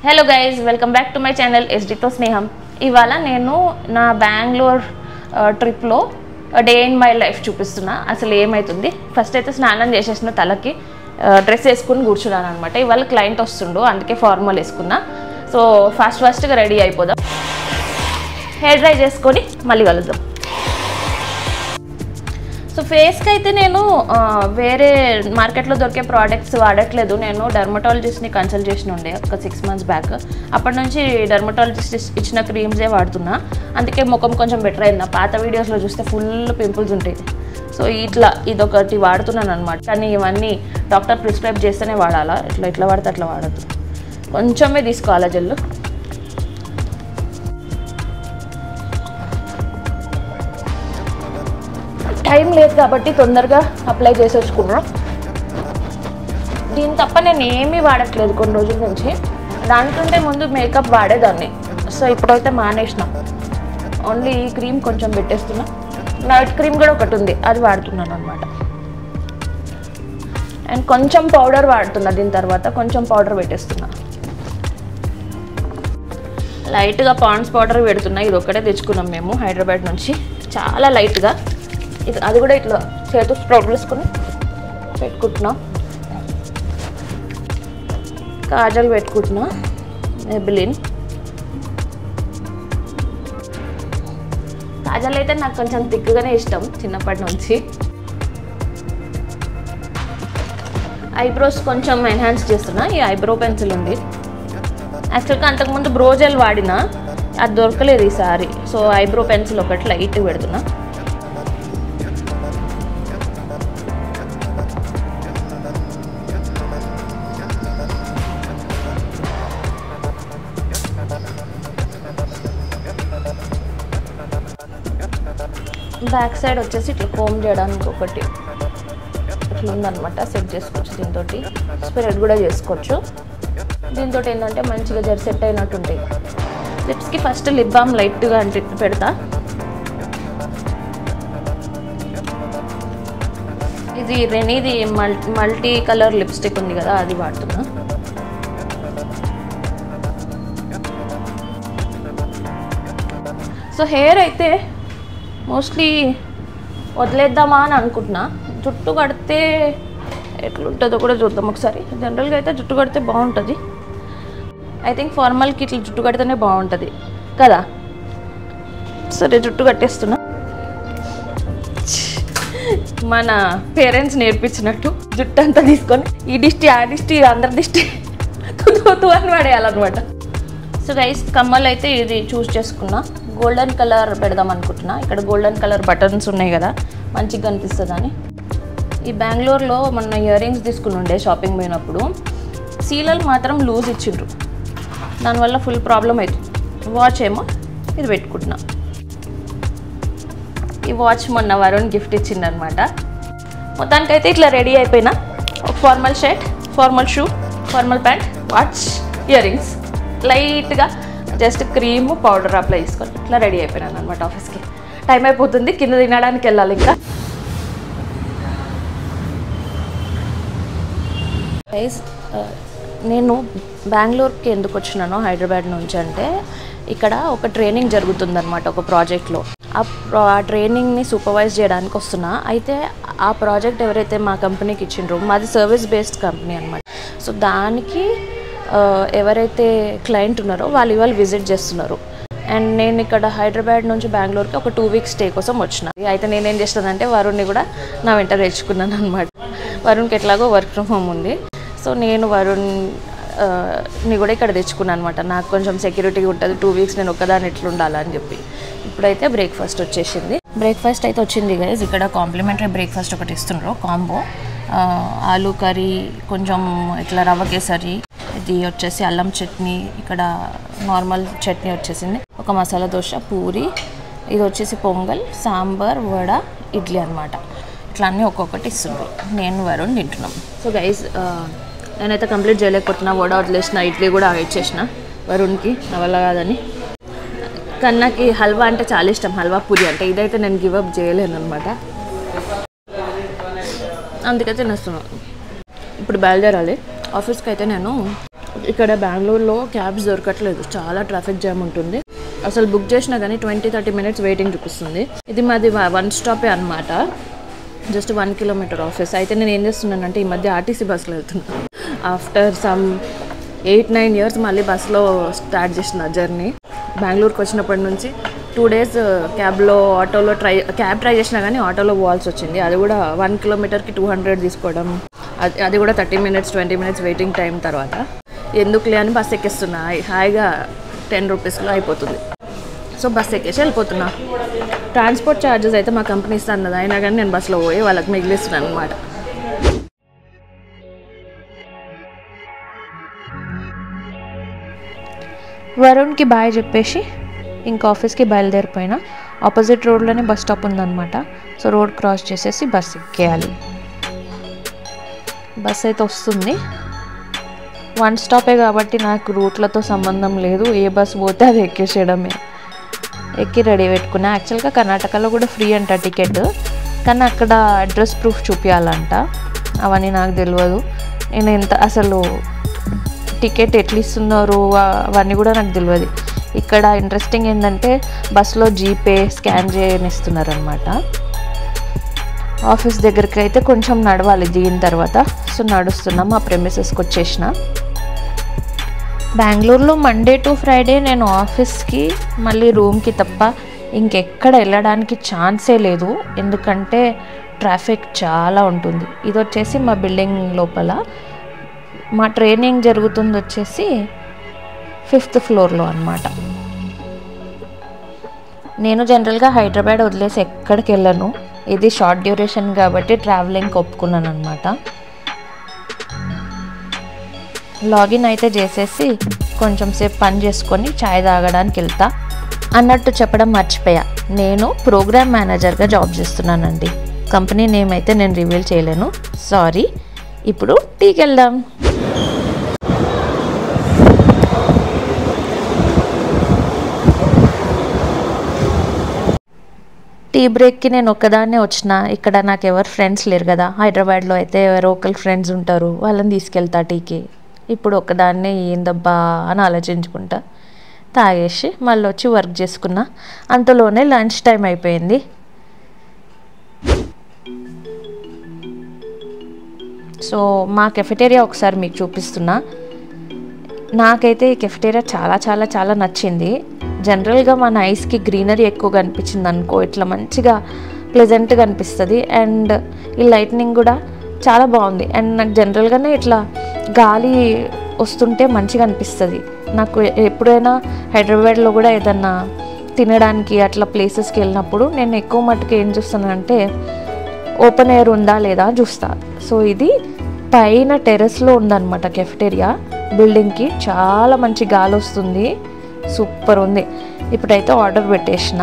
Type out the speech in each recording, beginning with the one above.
Hello guys, welcome back to my channel ఎస్డితో స్నేహం. ఇవాళ నేను నా బెంగళూరు ట్రిప్లో డే ఇన్ మై లైఫ్ చూపిస్తున్నా. అసలు ఏమవుతుంది, ఫస్ట్ అయితే స్నానం చేసేసిన, తలకి డ్రెస్ వేసుకుని కూర్చున్నాను అనమాట. ఇవాళ క్లయింట్ వస్తుండు, అందుకే ఫార్మల్ వేసుకున్నా. సో ఫాస్ట్గా రెడీ అయిపోదాం, హెయిర్ డ్రై చేసుకొని మళ్ళీ కలుద్దాం. సో ఫేస్కి అయితే నేను వేరే మార్కెట్లో దొరికే ప్రోడక్ట్స్ వాడట్లేదు. నేను డర్మటాలజిస్ట్ని కన్సల్ట్ చేసిన ఉండే ఒక 6 months బ్యాక్. అప్పటి నుంచి డర్మటాలజిస్ట్ ఇచ్చిన క్రీమ్సే వాడుతున్నా, అందుకే ముఖం కొంచెం బెటర్ అయింది. పాత వీడియోస్లో చూస్తే ఫుల్ పింపుల్స్ ఉంటాయి. సో ఇదొకటి వాడుతున్నాను అనమాట. కానీ ఇవన్నీ డాక్టర్ ప్రిస్క్రైబ్ చేస్తేనే వాడాలా, ఇట్లా వాడితే అట్లా వాడద్దు. కొంచెమే తీసుకోవాలా జెల్లు. టైం లేదు కాబట్టి తొందరగా అప్లై చేసేసుకున్నాం. దీని తప్ప నేను ఏమీ వాడట్లేదు కొన్ని రోజుల నుంచి. దానికంటే ముందు మేకప్ వాడేదాన్ని, సో ఇప్పుడైతే మానేసిన. ఓన్లీ ఈ క్రీమ్ కొంచెం పెట్టేస్తున్నా. నైట్ క్రీమ్ కూడా ఒకటి ఉంది, అది వాడుతున్నాను అనమాట. అండ్ కొంచెం పౌడర్ వాడుతున్నా. దీని తర్వాత కొంచెం పౌడర్ పెట్టేస్తున్నా. లైట్గా పాండ్స్ పౌడర్ పెడుతున్నా. ఇది ఒక్కటే తెచ్చుకున్నాం మేము హైదరాబాద్ నుంచి, చాలా లైట్గా. అది కూడా ఇట్లా చేతు స్ప్రెడ్ చేసుకుని పెట్టుకుంటున్నా. కాజల్ పెట్టుకుంటున్నా, మెబిలిన్ కాజల్ అయితే నాకు కొంచెం థిక్గానే ఇష్టం చిన్నప్పటి నుంచి. ఐబ్రోస్ కొంచెం ఎన్హాన్స్ చేస్తున్నా. ఈ ఐబ్రో పెన్సిల్ ఉంది. యాక్చువల్గా అంతకుముందు బ్రోజెల్ వాడినా, అది దొరకలేదు ఈసారి. సో ఐబ్రో పెన్సిల్ ఒకటి లైట్ పెడుతున్నా. బ్యాక్ సైడ్ వచ్చేసి ఇట్లా కోమ్ చేయడానికి ఒకటి ఇట్లా ఉందనమాట, సెట్ చేసుకోవచ్చు. దీంతో స్ప్రెడ్ కూడా చేసుకోవచ్చు. దీంతో ఏంటంటే మంచిగా సెట్ అయినట్టు ఉంటాయి. లిప్స్కి ఫస్ట్ లిప్ బామ్ లైట్గా అంటే పెడతా. ఇది రెనీది మల్టీ కలర్ లిప్స్టిక్ ఉంది కదా, అది వాడుతున్నా. సో హెయిర్ అయితే మోస్ట్లీ వదిలేద్దామా అని అనుకుంటున్నా. జుట్టు కడితే ఎట్లుంటుందో కూడా చూద్దాం ఒకసారి. జనరల్గా అయితే జుట్టు కడితే బాగుంటుంది. ఐ థింక్ ఫార్మల్కి ఇట్లా జుట్టు కడితేనే బాగుంటుంది కదా. సరే జుట్టు కట్టేస్తున్నా. మన పేరెంట్స్ నేర్పించినట్టు జుట్టు అంతా తీసుకొని ఈ దిష్టి ఆ దిష్టి అందరి దిష్టి తూ అని పడేయాలన్నమాట. సో గైస్, కమ్మలు అయితే ఇది చూస్ చేసుకున్నా. గోల్డెన్ కలర్ పెడదాం అనుకుంటున్నా. ఇక్కడ గోల్డెన్ కలర్ బటన్స్ ఉన్నాయి కదా, మంచిగా కనిపిస్తుందని. ఈ బెంగళూరులో మొన్న ఇయర్ రింగ్స్ తీసుకుని ఉండే షాపింగ్ పోయినప్పుడు. సీలలు మాత్రం లూజ్ ఇచ్చిండ్రు, దానివల్ల ఫుల్ ప్రాబ్లం అవుతుంది. వాచ్ ఏమో ఇది పెట్టుకుంటున్నా. ఈ వాచ్ మొన్న వరుణ్ గిఫ్ట్ ఇచ్చిండనమాట. మొత్తానికైతే ఇట్లా రెడీ అయిపోయినా. ఒక formal shirt, formal shoe, formal pant, watch, ear rings, లైట్గా జస్ట్ క్రీమ్ పౌడర్ అప్లై చేసుకొని ఇట్లా రెడీ అయిపోయినాను అనమాట. ఆఫీస్కి టైం అయిపోతుంది, కింద తినడానికి వెళ్ళాలి. ఇంకా గైస్, నేను బెంగళూరుకి ఎందుకు వచ్చినానో హైదరాబాద్ నుంచి అంటే, ఇక్కడ ఒక ట్రైనింగ్ జరుగుతుందన్నమాట ఒక ప్రాజెక్ట్లో. ఆ ట్రైనింగ్ని సూపర్వైజ్ చేయడానికి వస్తున్నా. అయితే ఆ ప్రాజెక్ట్ ఎవరైతే మా కంపెనీకి ఇచ్చిండ్రో, మాది సర్వీస్ బేస్డ్ కంపెనీ అనమాట. సో దానికి ఎవరైతే క్లయింట్ ఉన్నారో వాళ్ళు విజిట్ చేస్తున్నారు. అండ్ నేను ఇక్కడ హైదరాబాద్ నుంచి బెంగళూరుకి ఒక 2 weeks స్టే కోసం వచ్చిన. అయితే నేనేం చేస్తానంటే వరుణ్ని కూడా నా వెంట తెచ్చుకున్నాను అనమాట. వరుణ్కి ఎట్లాగో వర్క్ ఫ్రమ్ హోమ్ ఉంది. సో నేను వరుణ్ని కూడా ఇక్కడ తెచ్చుకున్నాను అనమాట. నాకు కొంచెం సెక్యూరిటీగా ఉంటుంది. 2 weeks నేను ఒక్కదాన్ని ఎట్లా ఉండాలని చెప్పి. ఇప్పుడైతే బ్రేక్ఫాస్ట్ వచ్చేసింది. బ్రేక్ఫాస్ట్ అయితే వచ్చింది గైస్. ఇక్కడ కాంప్లిమెంటరీ బ్రేక్ఫాస్ట్ ఒకటి ఇస్తుండ్రు, కాంబో. ఆలూ కర్రీ, కొంచెం ఇట్లా రవ్వ కేసరి, ఇది వచ్చేసి అల్లం చట్నీ, ఇక్కడ నార్మల్ చట్నీ వచ్చేసింది, ఒక మసాలా దోశ, పూరి, ఇది వచ్చేసి పొంగల్, సాంబార్, వడ, ఇడ్లీ అనమాట. ఇట్లా అన్నీ ఒక్కొక్కటి ఇస్తుండ్రు. నేను వరుణ్ తింటున్నాం. సో గైస్, నేనైతే కంప్లీట్ చేయలేకపోతున్నా. వడ వదిలేసిన, ఇడ్లీ కూడా ఇచ్చేసిన వరుణ్కి, నా వల్ల కాదని. కన్నాకి హల్వా అంటే చాలా ఇష్టం, హల్వా పూరి అంటే. ఇదైతే నేను గివప్ చేయలేను అనమాట, అందుకైతే తినేస్తున్నాను. ఇప్పుడు బయలుదేరాలి ఆఫీస్కి. అయితే నేను ఇక్కడ బెంగళూరులో క్యాబ్స్ దొరకట్లేదు, చాలా ట్రాఫిక్ జామ్ ఉంటుంది. అసలు బుక్ చేసినా కానీ 20-30 మినిట్స్ వెయిటింగ్ చూపిస్తుంది. ఇది మాది 1 స్టాపే అనమాట, జస్ట్ 1 కిలోమీటర్ ఆఫీస్. అయితే నేను ఏం చేస్తున్నానంటే ఈ మధ్య ఆర్టీసీ బస్సులో వెళ్తున్నాను. ఆఫ్టర్ సమ్ 8-9 ఇయర్స్ మళ్ళీ బస్సులో స్టార్ట్ చేసిన జర్నీ. బెంగళూరుకి వచ్చినప్పటి నుంచి 2 డేస్ ఆటోలో క్యాబ్ ట్రై చేసినా కానీ ఆటోలో పోవాల్సి వచ్చింది. అది కూడా 1 కిలోమీటర్కి 200 తీసుకోవడం, అది కూడా 30 మినిట్స్ 20 మినిట్స్ వెయిటింగ్ టైం. తర్వాత ఎందుకులే అని బస్ ఎక్కిస్తున్నా, హాయిగా 10 రూపీస్లో అయిపోతుంది. సో బస్ ఎక్కేసి వెళ్ళిపోతున్నా. ట్రాన్స్పోర్ట్ ఛార్జెస్ అయితే మా కంపెనీ ఇస్తాను, అయినా కానీ నేను బస్సులో పోయి వాళ్ళకి మిగిలిస్తున్నాను అనమాట. వరుణ్కి బాయ్ చెప్పేసి ఇంకా ఆఫీస్కి బయలుదేరిపోయినా. ఆపోజిట్ రోడ్లోనే బస్ స్టాప్ ఉందన్నమాట. సో రోడ్ క్రాస్ చేసేసి బస్ ఎక్కేయాలి. బస్ అయితే వస్తుంది. 1 స్టాపే కాబట్టి నాకు రూట్లతో సంబంధం లేదు, ఏ బస్ పోతే అది ఎక్కేసేయడమే. ఎక్కి రెడీ పెట్టుకున్నా. యాక్చువల్గా కర్ణాటకలో కూడా ఫ్రీ అంట టికెట్, కానీ అక్కడ అడ్రస్ ప్రూఫ్ చూపించాలంట. అవన్నీ నాకు తెలియదు. నేను అసలు టికెట్ ఎట్లా ఇస్తున్నారు అవన్నీ కూడా నాకు తెలియదు. ఇక్కడ ఇంట్రెస్టింగ్ ఏంటంటే బస్సులో జీపే స్కాన్ చేయనిస్తున్నారు అనమాట. ఆఫీస్ దగ్గరికి అయితే కొంచెం నడవాలి దిగిన తర్వాత. సో నడుస్తున్నాం, ఆ ప్రెమిసెస్కి వచ్చేసిన. బెంగళూరులో మండే టు ఫ్రైడే నేను ఆఫీస్కి మళ్ళీ రూమ్కి తప్ప ఇంకెక్కడ వెళ్ళడానికి ఛాన్సే లేదు, ఎందుకంటే ట్రాఫిక్ చాలా ఉంటుంది. ఇది వచ్చేసి మా బిల్డింగ్ లోపల, మా ట్రైనింగ్ జరుగుతుంది వచ్చేసి 5th ఫ్లోర్లో అనమాట. నేను జనరల్గా హైదరాబాద్ వదిలేసి ఎక్కడికి వెళ్ళను, ఇది షార్ట్ డ్యూరేషన్ కాబట్టి ట్రావెలింగ్కి ఒప్పుకున్నాను అనమాట. లాగిన్ అయితే చేసేసి కొంచెం సేపు పని చేసుకొని చాయ్ తాగడానికి వెళ్తా. అన్నట్టు చెప్పడం మర్చిపోయా, నేను ప్రోగ్రామ్ మేనేజర్గా జాబ్ చేస్తున్నానండి. కంపెనీ నేమ్ అయితే నేను రివీల్ చేయలేను, సారీ. ఇప్పుడు టీకి వెళ్దాం. టీ బ్రేక్కి నేను ఒక్కదాన్నే వచ్చిన. ఇక్కడ నాకు ఎవరు ఫ్రెండ్స్ లేరు కదా, హైదరాబాద్లో అయితే లోకల్ ఫ్రెండ్స్ ఉంటారు, వాళ్ళని తీసుకెళ్తా టీకి. ఇప్పుడు ఒక్కదాన్నే ఏందబ్బా అని ఆలోచించుకుంటా తాగేసి మళ్ళీ వచ్చి వర్క్ చేసుకున్నా. అంతలోనే లంచ్ టైం అయిపోయింది. సో మా కెఫెటేరియా ఒకసారి మీకు చూపిస్తున్నా. నాకైతే ఈ కెఫెటేరియా చాలా చాలా చాలా నచ్చింది. జనరల్గా మన ఐస్కి గ్రీనరీ ఎక్కువ కనిపించింది అనుకో, ఇట్లా మంచిగా ప్లెజెంట్గా అనిపిస్తుంది. అండ్ ఈ లైట్నింగ్ కూడా చాలా బాగుంది. అండ్ నాకు జనరల్గానే ఇట్లా గాలి వస్తుంటే మంచిగా అనిపిస్తుంది. నాకు ఎప్పుడైనా హైదరాబాద్లో కూడా ఏదన్నా తినడానికి అట్లా ప్లేసెస్కి వెళ్ళినప్పుడు నేను ఎక్కువ మట్టుకు ఏం చూస్తానంటే ఓపెన్ ఎయిర్ ఉందా లేదా చూస్తా. సో ఇది పైన టెర్రస్లో ఉందన్నమాట కెఫెటేరియా. బిల్డింగ్కి చాలా మంచి గాలి వస్తుంది, సూపర్ ఉంది. ఇప్పుడైతే ఆర్డర్ పెట్టేసిన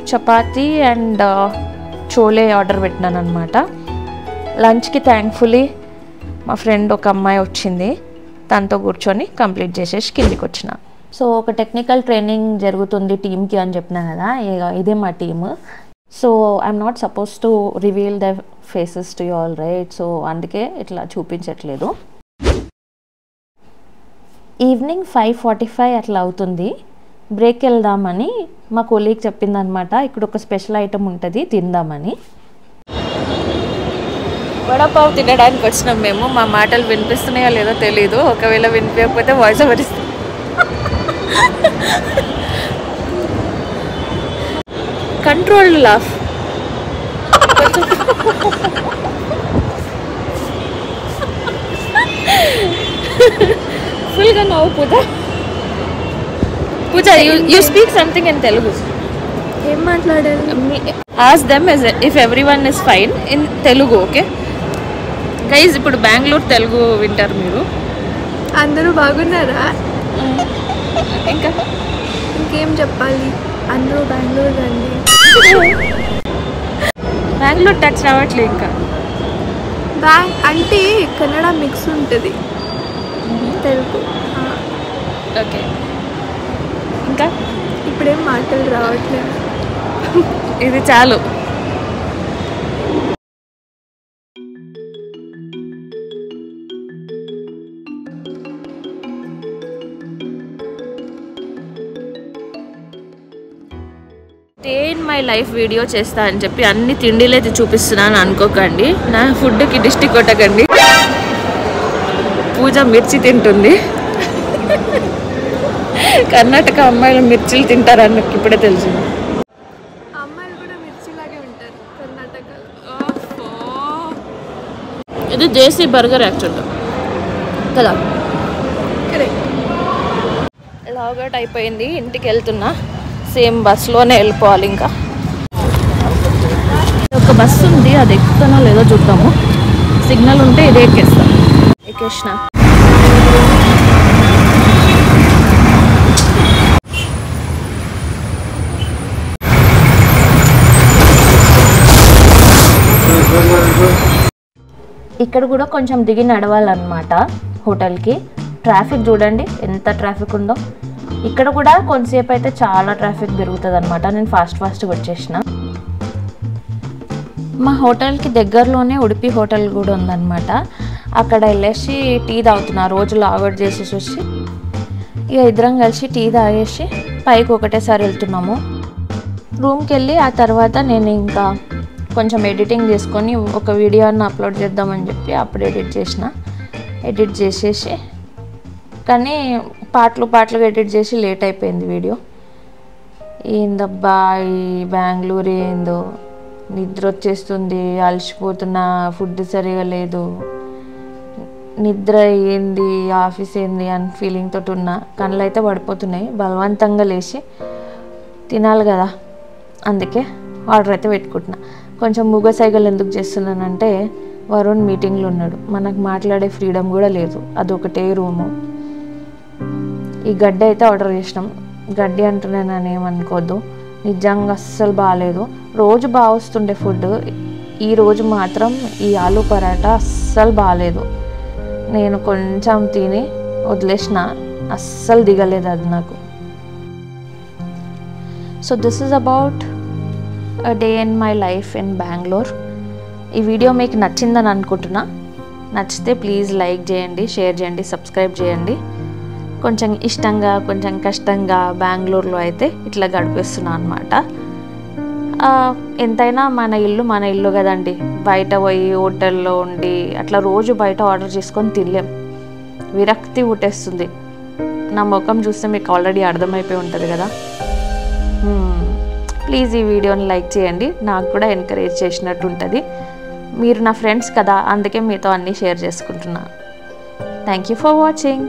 చపాతీ అండ్ చోలే ఆర్డర్ పెట్టినాను అనమాట. లంచ్కి థ్యాంక్ఫుల్లీ మా ఫ్రెండ్ ఒక అమ్మాయి వచ్చింది, తనతో కూర్చొని కంప్లీట్ చేసేసి కిందికి వచ్చిన. సో ఒక టెక్నికల్ ట్రైనింగ్ జరుగుతుంది టీమ్కి అని చెప్పినా కదా, ఇదే మా team. So I'm not suppose to reveal the faces to you all right, so అందుకే ఇట్లా చూపించట్లేదు. ఈవినింగ్ 5:45 అట్లా అవుతుంది. బ్రేక్ వెళ్దామని మా కొలీగ్ చెప్పిందనమాట, ఇక్కడ ఒక స్పెషల్ ఐటమ్ ఉంటుంది తిందామని. వడపావ్ తినడానికి వచ్చినాం మేము. మా మాటలు వినిపిస్తున్నాయో లేదో తెలీదు, ఒకవేళ వినిపించకపోతే వాయిస్ ఓవర్ ఇస్తాం. Controlled laugh. ఫుల్గా నవ్వు Pooja. Pooja, you speak something in Telugu. ఏం మాట్లాడాలి? Ask them if everyone is fine in Telugu. Okay guys, ఇప్పుడు బెంగళూరు తెలుగు వింటారు మీరు. అందరూ బాగున్నారా? ఇంకా ఇంకేం చెప్పాలి, అందరూ బెంగళూరు రండి. బెంగళూరు టచ్ రావట్లే ఇంకా. అంటే కన్నడ మిక్స్ ఉంటుంది తెలుగు. ఓకే, ఇంకా ఇప్పుడేం మాటలు రావట్లేదు. ఇది చాలు. ఇన్ మై లైఫ్ వీడియో చేస్తా అని చెప్పి అన్ని తిండిలు అయితే చూపిస్తున్నాను అనుకోకండి, నా ఫుడ్కి డిస్టిక్ కొట్టకండి. పూజ మిర్చి తింటుంది. కర్ణాటక అమ్మాయిలు మిర్చిలు తింటారని నాకు ఇప్పుడే తెలిసింది. అమ్మాయిలు కూడా మిర్చిలాగే ఉంటారు కర్ణాటకలో. ఇది దేశీ బర్గర్ యాక్చువల్గా కదా. లాగౌట్ అయిపోయింది, ఇంటికి వెళ్తున్నా. సేమ్ బస్లోనే వెళ్ళిపోవాలి. ఇంకా ఒక బస్సు ఉంది, అది ఎక్కుతానో లేదో చూద్దాము. సిగ్నల్ ఉంటే ఇదే ఎక్కేస్తాను. ఎక్కేసిన. ఇక్కడ కూడా కొంచెం దిగి నడవాలన్నమాట హోటల్కి. ట్రాఫిక్ చూడండి ఎంత ట్రాఫిక్ ఉందో. ఇక్కడ కూడా కొంతసేపు అయితే చాలా ట్రాఫిక్ పెరుగుతుంది అనమాట. నేను ఫాస్ట్గా వచ్చేసిన. మా హోటల్కి దగ్గరలోనే ఉడిపి హోటల్ కూడా ఉందన్నమాట. అక్కడ వెళ్ళేసి టీ తాగుతున్నా. రోజు లాగౌట్ చేసేసి వచ్చి ఇక ఇద్దరం కలిసి టీ తాగేసి పైకి ఒకటేసారి వెళ్తున్నాము. రూమ్కి వెళ్ళి ఆ తర్వాత నేను ఇంకా కొంచెం ఎడిటింగ్ చేసుకొని ఒక వీడియోని అప్లోడ్ చేద్దామని చెప్పి అప్పుడు ఎడిట్ చేసేసి, కానీ పాటలుగా ఎడిట్ చేసి లేట్ అయిపోయింది వీడియో. ఏందబ్బా ఈ బెంగళూరు ఏందో, నిద్ర వచ్చేస్తుంది, అలసిపోతున్నా, ఫుడ్ సరిగా లేదు, నిద్ర ఏంది, ఆఫీస్ ఏంది అని ఫీలింగ్ తోటి ఉన్నా. కళ్ళు అయితే పడిపోతున్నాయి. బలవంతంగా లేచి తినాలి కదా, అందుకే ఆర్డర్ అయితే పెట్టుకుంటున్నా. కొంచెం మూగ సైకిల్ ఎందుకు చేస్తున్నానంటే వరుణ్ మీటింగ్లో ఉన్నాడు. మనకు మాట్లాడే ఫ్రీడమ్ కూడా లేదు, అదొకటే రూము. ఈ గడ్డి అయితే ఆర్డర్ చేసినాం. గడ్డి అంటున్నానని ఏమనుకోద్దు, నిజంగా అస్సలు బాగాలేదు. రోజు బాగా వస్తుండే ఫుడ్, ఈరోజు మాత్రం ఈ ఆలూ పరాటా అస్సలు బాగాలేదు. నేను కొంచెం తిని వదిలేసిన, అస్సలు దిగలేదు అది నాకు. So this is about a day in my life in Bangalore. ఈ వీడియో మీకు నచ్చిందని అనుకుంటున్నా. నచ్చితే ప్లీజ్ లైక్ చేయండి, షేర్ చేయండి, సబ్స్క్రైబ్ చేయండి. కొంచెం ఇష్టంగా కొంచెం కష్టంగా బెంగళూరులో అయితే ఇట్లా గడిపేస్తున్నాను అనమాట. ఎంతైనా మన ఇల్లు కదండి. బయట పోయి హోటల్లో ఉండి అట్లా రోజు బయట ఆర్డర్ చేసుకొని తినలేం. విరక్తి పుట్టేస్తుంది. నా ముఖం చూస్తే మీకు ఆల్రెడీ అర్థమైపోయి ఉంటుంది కదా. ప్లీజ్ ఈ వీడియోని లైక్ చేయండి, నాకు కూడా ఎంకరేజ్ చేసినట్టు ఉంటుంది. మీరు నా ఫ్రెండ్స్ కదా, అందుకే మీతో అన్నీ షేర్ చేసుకుంటున్నా. Thank you for watching.